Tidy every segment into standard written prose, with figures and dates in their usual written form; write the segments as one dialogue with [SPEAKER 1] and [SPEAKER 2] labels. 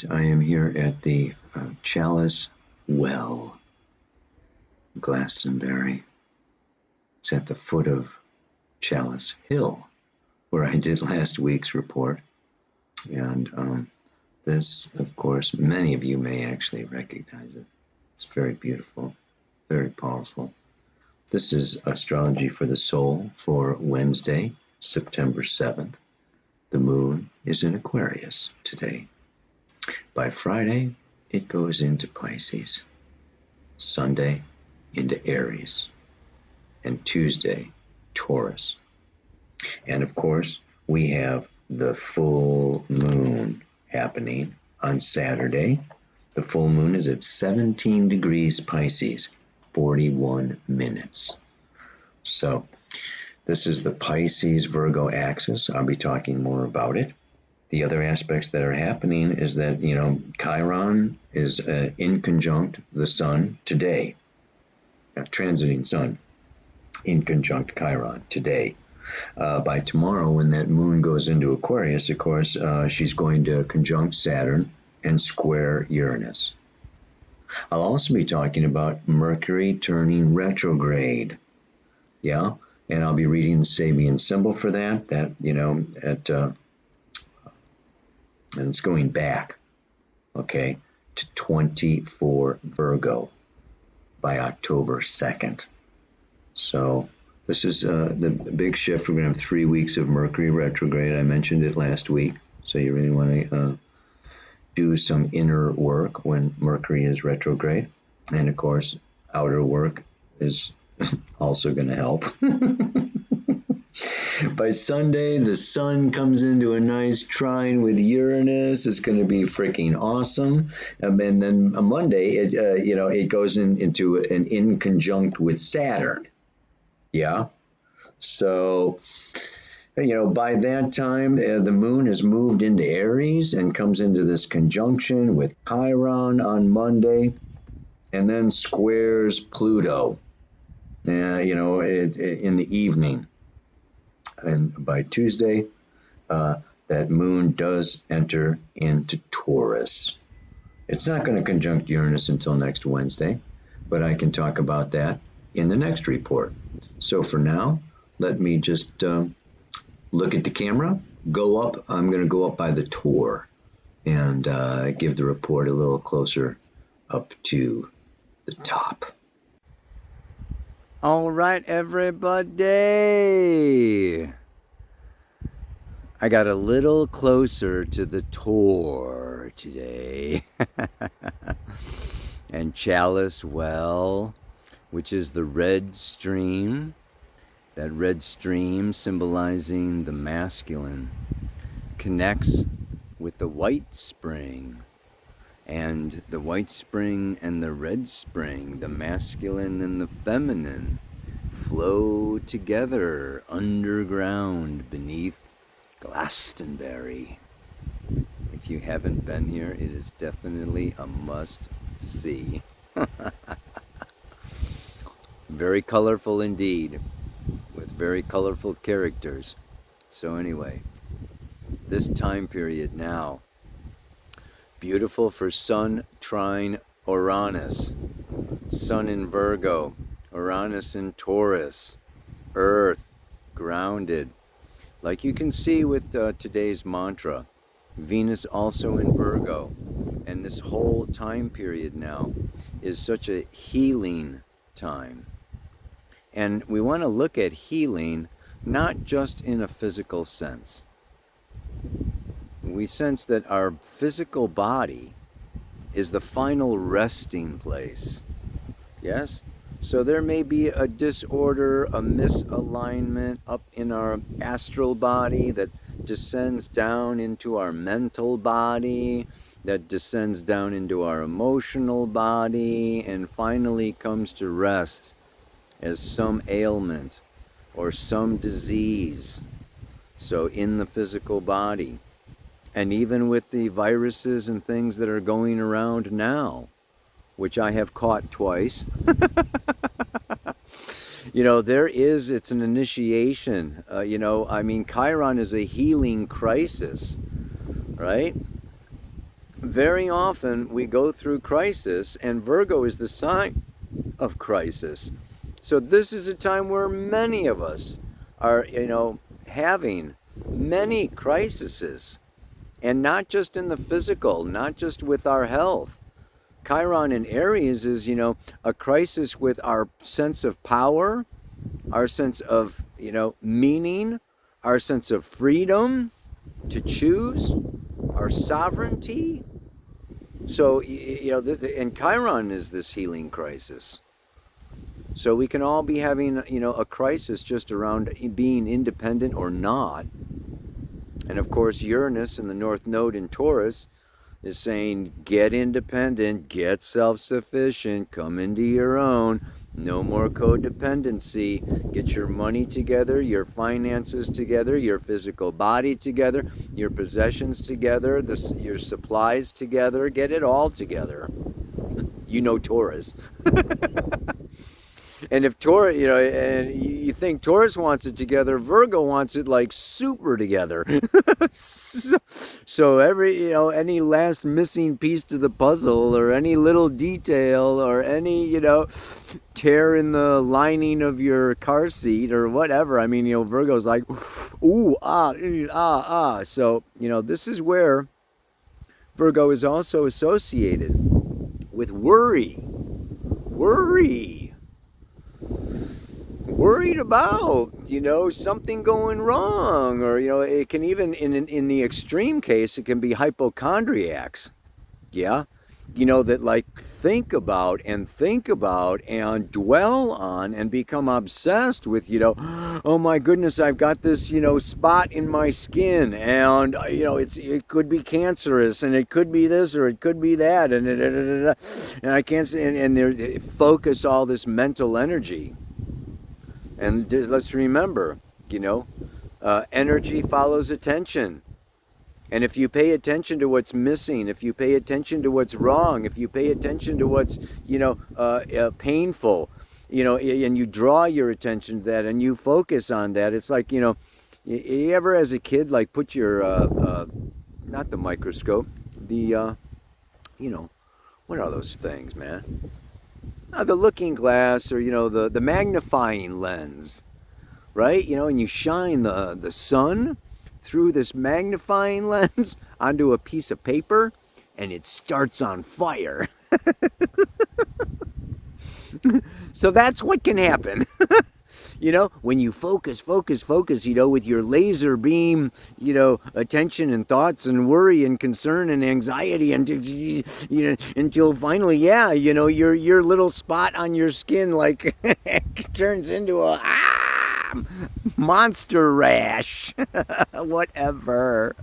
[SPEAKER 1] right, I am here at the Chalice Well, Glastonbury. It's at the foot of Chalice Hill, where I did last week's report. And this, of course, many of you may actually recognize it. It's very beautiful, very powerful. This is Astrology for the Soul for Wednesday, September 7th. The moon is in Aquarius today. By Friday, it goes into Pisces. Sunday, into Aries. And Tuesday, Taurus. And of course, we have the full moon happening on Saturday. The full moon is at 17 degrees Pisces, 41 minutes. So, this is the Pisces-Virgo axis. I'll be talking more about it. The other aspects that are happening is that, Chiron is in conjunct the sun today. Transiting sun in conjunct Chiron today. By tomorrow, when that moon goes into Aquarius, of course, she's going to conjunct Saturn and square Uranus. I'll also be talking about Mercury turning retrograde. Yeah, and I'll be reading the Sabian symbol for that. And it's going back, okay, to 24 Virgo by October 2nd. So this is the big shift. We're going to have 3 weeks of Mercury retrograde. I mentioned it last week. So you really want to do some inner work when Mercury is retrograde. And of course, outer work is also going to help. By Sunday, the sun comes into a nice trine with Uranus. It's going to be freaking awesome. And then on Monday, it goes into an in conjunct with Saturn. Yeah. So, by that time, the moon has moved into Aries and comes into this conjunction with Chiron on Monday, and then squares Pluto, in the evening. And by Tuesday, that moon does enter into Taurus. It's not going to conjunct Uranus until next Wednesday, but I can talk about that in the next report. So for now, let me just look at the camera, go up. I'm going to go up by the tour and give the report a little closer up to the top.
[SPEAKER 2] All right, everybody. I got a little closer to the tour today. And Chalice Well, which is the red stream, that red stream symbolizing the masculine, connects with the white spring. And the white spring and the red spring, the masculine and the feminine, flow together underground beneath Glastonbury. If you haven't been here, it is definitely a must-see. Very colorful indeed, with very colorful characters. So anyway, this time period now, beautiful for Sun trine Uranus, Sun in Virgo, Uranus in Taurus, Earth grounded. Like you can see with today's mantra, Venus also in Virgo. And this whole time period now is such a healing time. And we want to look at healing not just in a physical sense. We sense that our physical body is the final resting place. Yes? So there may be a disorder, a misalignment up in our astral body that descends down into our mental body, that descends down into our emotional body, and finally comes to rest as some ailment or some disease. So in the physical body. And even with the viruses and things that are going around now, which I have caught twice, it's an initiation. Chiron is a healing crisis, right? very often we go through crisis, and Virgo is the sign of crisis. So this is a time where many of us are, having many crises, and not just in the physical, not just with our health. Chiron in Aries is, a crisis with our sense of power, our sense of, meaning, our sense of freedom to choose, our sovereignty. So, and Chiron is this healing crisis. So we can all be having, a crisis just around being independent or not. And of course, Uranus in the North Node in Taurus is saying, get independent, get self-sufficient, come into your own, no more codependency, get your money together, your finances together, your physical body together, your possessions together, your supplies together, get it all together. Taurus. And if Taurus, and you think Taurus wants it together, Virgo wants it like super together. so every, any last missing piece to the puzzle, or any little detail, or any, tear in the lining of your car seat, or whatever. I mean, Virgo's like, ooh, ah, ah, ah. So, this is where Virgo is also associated with worry. Worried about, something going wrong, or, it can even, in the extreme case, it can be hypochondriacs. Yeah. That like think about and dwell on and become obsessed with, oh my goodness, I've got this, spot in my skin, and, it could be cancerous, and it could be this, or it could be that, and I can't, and they focus all this mental energy. And let's remember, energy follows attention. And if you pay attention to what's missing, if you pay attention to what's wrong, if you pay attention to what's, painful, and you draw your attention to that and you focus on that, it's like, you ever as a kid, like put your, not the microscope, the, what are those things, man? The looking glass, or, the magnifying lens, right? And you shine the sun through this magnifying lens onto a piece of paper, and it starts on fire. So that's what can happen. When you focus, with your laser beam, attention and thoughts and worry and concern and anxiety, until finally, your little spot on your skin like turns into a monster rash. Whatever.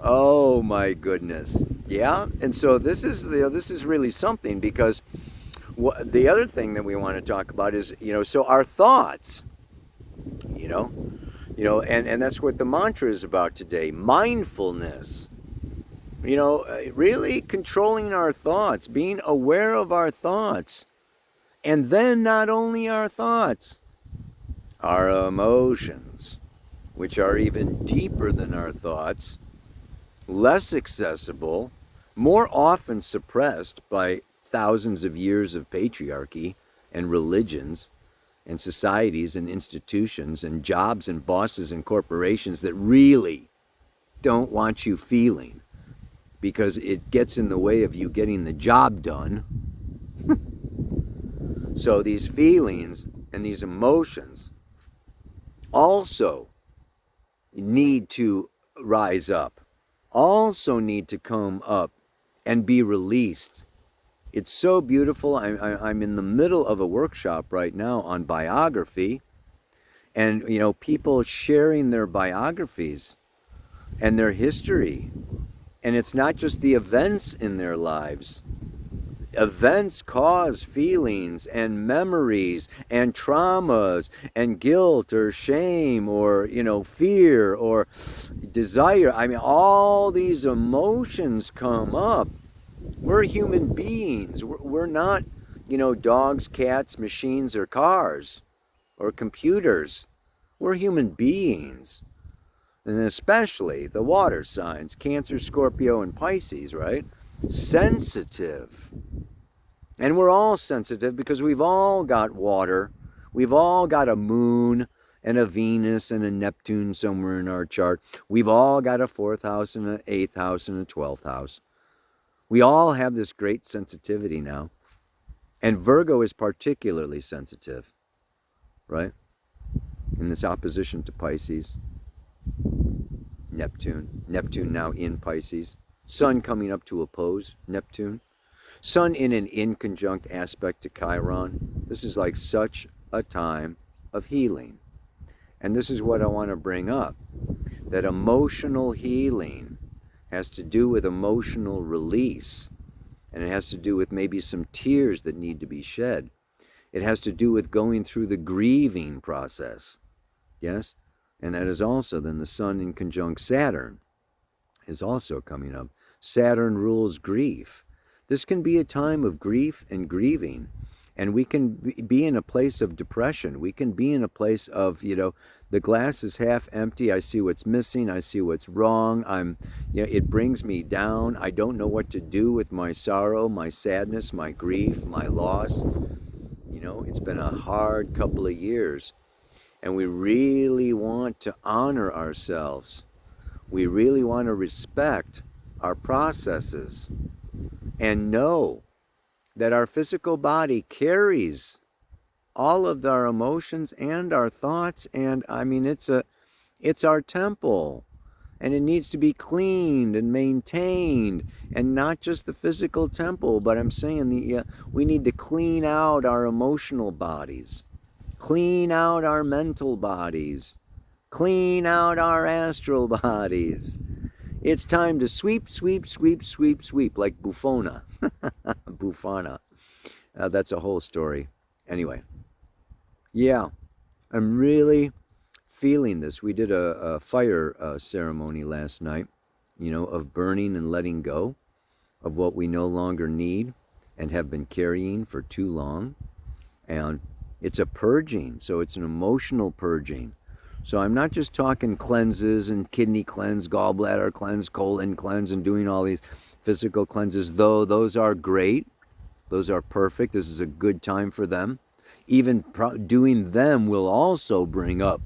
[SPEAKER 2] Oh my goodness. Yeah. And so this is really something, because the other thing that we want to talk about is, so our thoughts, and that's what the mantra is about today. Mindfulness. Really controlling our thoughts, being aware of our thoughts. And then not only our thoughts, our emotions, which are even deeper than our thoughts, less accessible, more often suppressed by thousands of years of patriarchy and religions and societies and institutions and jobs and bosses and corporations that really don't want you feeling, because it gets in the way of you getting the job done. So these feelings and these emotions also need to rise up, also need to come up and be released. It's so beautiful. I'm in the middle of a workshop right now on biography, and people sharing their biographies and their history. And it's not just the events in their lives. Events cause feelings and memories and traumas and guilt or shame or, fear or desire. I mean, all these emotions come up. We're human beings. We're not, dogs, cats, machines, or cars or computers. We're human beings. and especially the water signs, Cancer, Scorpio, and Pisces, right? Sensitive. And we're all sensitive because we've all got water. We've all got a moon and a Venus and a Neptune somewhere in our chart. We've all got a 4th house and an 8th house and a 12th house. We all have this great sensitivity now. And Virgo is particularly sensitive, right? In this opposition to Pisces. Neptune now in Pisces. Sun coming up to oppose Neptune. Sun in an inconjunct aspect to Chiron. This is like such a time of healing. And this is what I want to bring up. That emotional healing has to do with emotional release. And it has to do with maybe some tears that need to be shed. It has to do with going through the grieving process. Yes? And that is also then the Sun in conjunct Saturn is also coming up. Saturn rules grief. This can be a time of grief and grieving. And we can be in a place of depression. We can be in a place of, the glass is half empty. I see what's missing. I see what's wrong. It brings me down. I don't know what to do with my sorrow, my sadness, my grief, my loss. It's been a hard couple of years. And we really want to honor ourselves. We really want to respect our processes and know that our physical body carries all of our emotions and our thoughts. And it's our temple, and it needs to be cleaned and maintained, and not just the physical temple, but I'm saying we need to clean out our emotional bodies. Clean out our mental bodies. Clean out our astral bodies. It's time to sweep, sweep, sweep, sweep, sweep, like Bufona. Bufana. That's a whole story. Anyway. Yeah, I'm really feeling this. We did a fire ceremony last night, of burning and letting go of what we no longer need and have been carrying for too long. And it's a purging, so it's an emotional purging. So I'm not just talking cleanses and kidney cleanse, gallbladder cleanse, colon cleanse, and doing all these physical cleanses, though those are great. Those are perfect. This is a good time for them. Even doing them will also bring up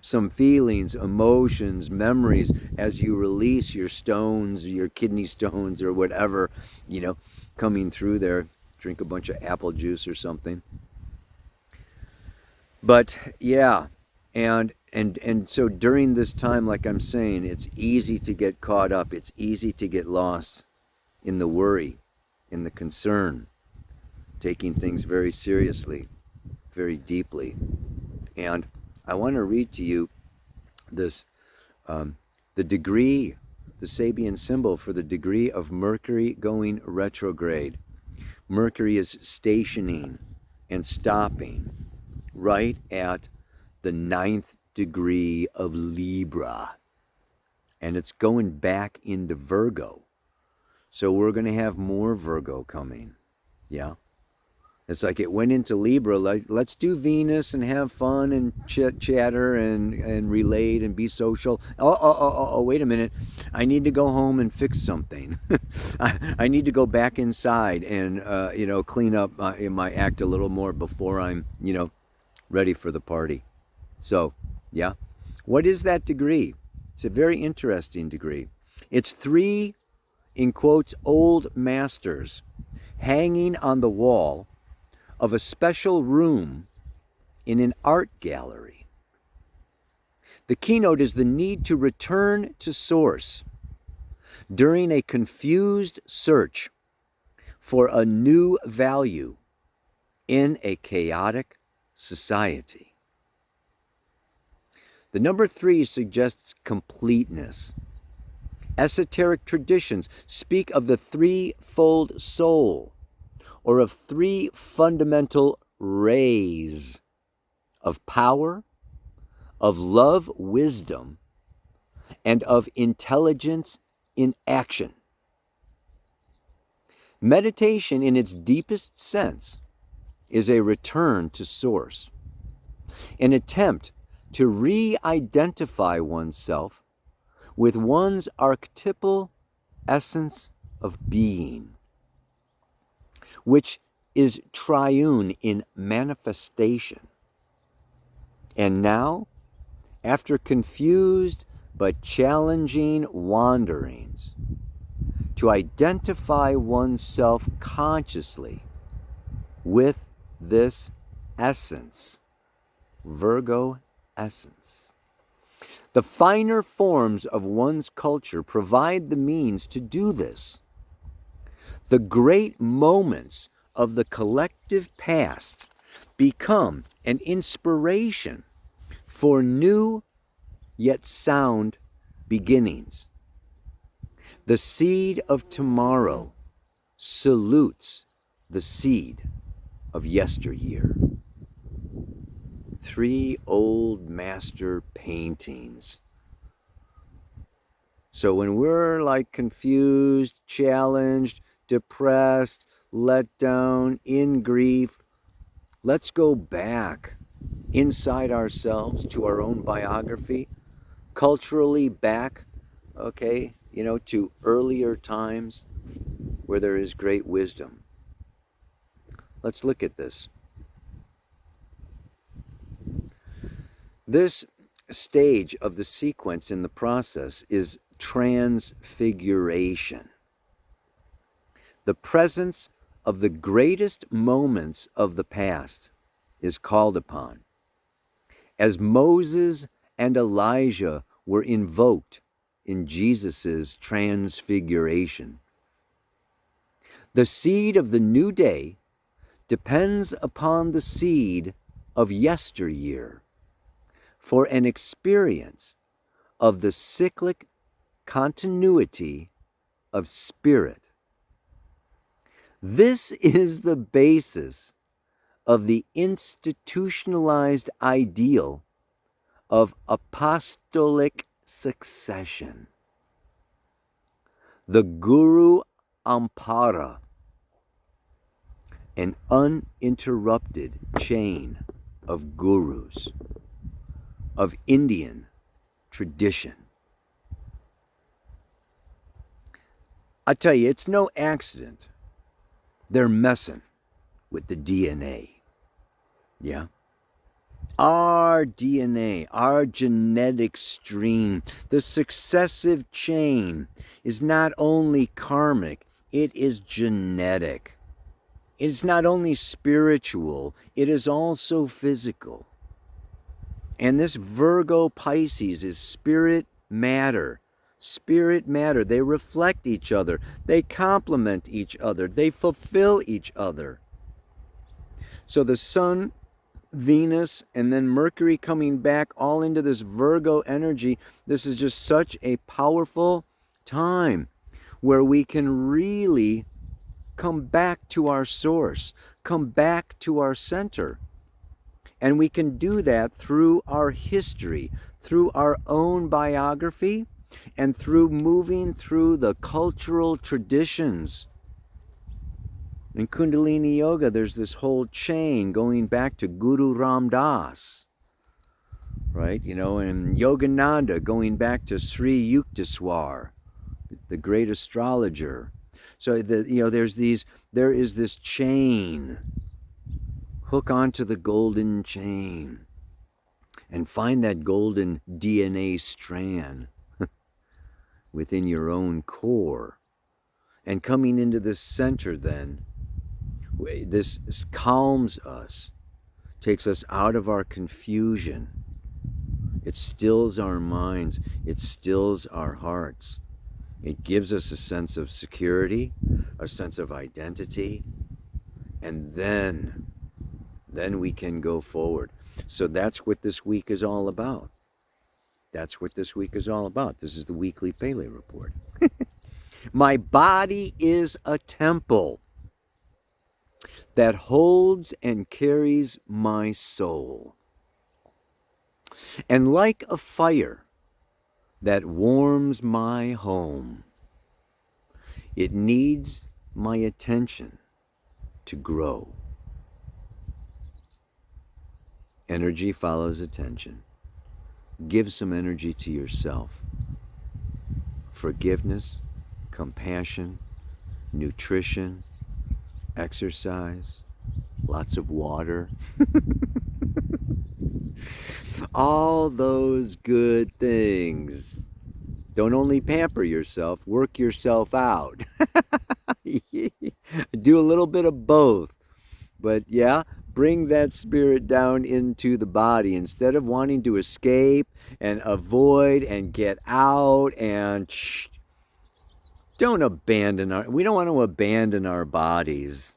[SPEAKER 2] some feelings, emotions, memories as you release your stones, your kidney stones or whatever, coming through there. Drink a bunch of apple juice or something. But yeah, and so during this time, like I'm saying, it's easy to get caught up. It's easy to get lost in the worry, in the concern, taking things very seriously, very deeply. And I want to read to you this, the degree, the Sabian symbol for the degree of Mercury going retrograde. Mercury is stationing and stopping right at the 9th degree of Libra. And it's going back into Virgo. So we're going to have more Virgo coming. Yeah. It's like it went into Libra, like, let's do Venus and have fun and chatter and relate and be social. Oh, wait a minute. I need to go home and fix something. I need to go back inside and, clean up my act a little more before I'm, ready for the party. So, yeah. What is that degree? It's a very interesting degree. It's 3, in quotes, old masters hanging on the wall of a special room in an art gallery. The keynote is the need to return to source during a confused search for a new value in a chaotic society. The number 3 suggests completeness. Esoteric traditions speak of the threefold soul, or of 3 fundamental rays of power, of love, wisdom, and of intelligence in action. Meditation, in its deepest sense, is a return to source, an attempt to re-identify oneself with one's archetypal essence of being, which is triune in manifestation. And now, after confused but challenging wanderings, to identify oneself consciously with this essence, Virgo essence. The finer forms of one's culture provide the means to do this. The great moments of the collective past become an inspiration for new yet sound beginnings. The seed of tomorrow salutes the seed of yesteryear. 3 old master paintings. So when we're like confused, challenged, depressed, let down, in grief, let's go back inside ourselves to our own biography, culturally back, okay, to earlier times where there is great wisdom. Let's look at this. This stage of the sequence in the process is transfiguration. The presence of the greatest moments of the past is called upon. As Moses and Elijah were invoked in Jesus' transfiguration. The seed of the new day depends upon the seed of yesteryear for an experience of the cyclic continuity of spirit. This is the basis of the institutionalized ideal of apostolic succession. The Guru Ampara, an uninterrupted chain of gurus, of Indian tradition. I tell you, it's no accident they're messing with the DNA. Yeah? Our DNA, our genetic stream, the successive chain is not only karmic, it is genetic. It's not only spiritual, it is also physical. And this Virgo Pisces is spirit matter. Spirit matter. They reflect each other. They complement each other. They fulfill each other. So the Sun, Venus, and then Mercury coming back all into this Virgo energy. This is just such a powerful time where we can really come back to our source, come back to our center. And we can do that through our history, through our own biography, and through moving through the cultural traditions. In Kundalini Yoga, there's this whole chain going back to Guru Ram Das, right? And Yogananda going back to Sri Yukteswar, the great astrologer. So there is this chain. Hook onto the golden chain and find that golden DNA strand within your own core. And coming into this center then, this calms us, takes us out of our confusion. It stills our minds. It stills our hearts. It gives us a sense of security, a sense of identity, and then we can go forward. So that's what this week is all about. That's what this week is all about. This is the weekly Pele Report. My body is a temple that holds and carries my soul. And like a fire that warms my home, it needs my attention to grow. Energy follows attention. Give some energy to yourself. forgiveness, compassion, nutrition, exercise, lots of water. All those good things. Don't only pamper yourself, work yourself out. Do a little bit of both. But yeah, bring that spirit down into the body instead of wanting to escape and avoid and get out and don't abandon we don't want to abandon our bodies.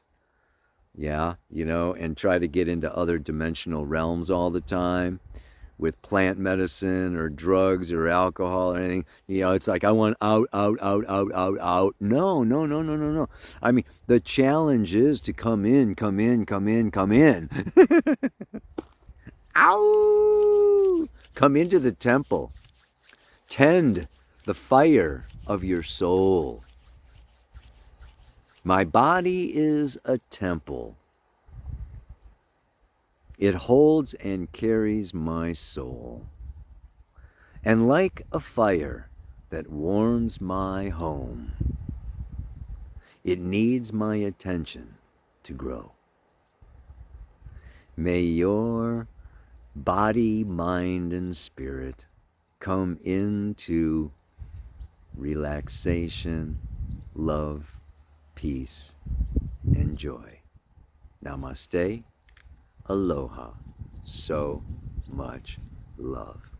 [SPEAKER 2] Yeah, and try to get into other dimensional realms all the time with plant medicine or drugs or alcohol or anything. It's like I want out, out, out, out, out, out. No, no, no, no, no, no. I mean, the challenge is to come in, come in, come in, come in. Ow! Come into the temple. Tend the fire of your soul. My body is a temple. It holds and carries my soul. And like a fire that warms my home, it needs my attention to grow. May your body, mind, and spirit come into relaxation, love, peace, and joy. Namaste. Aloha. So much love.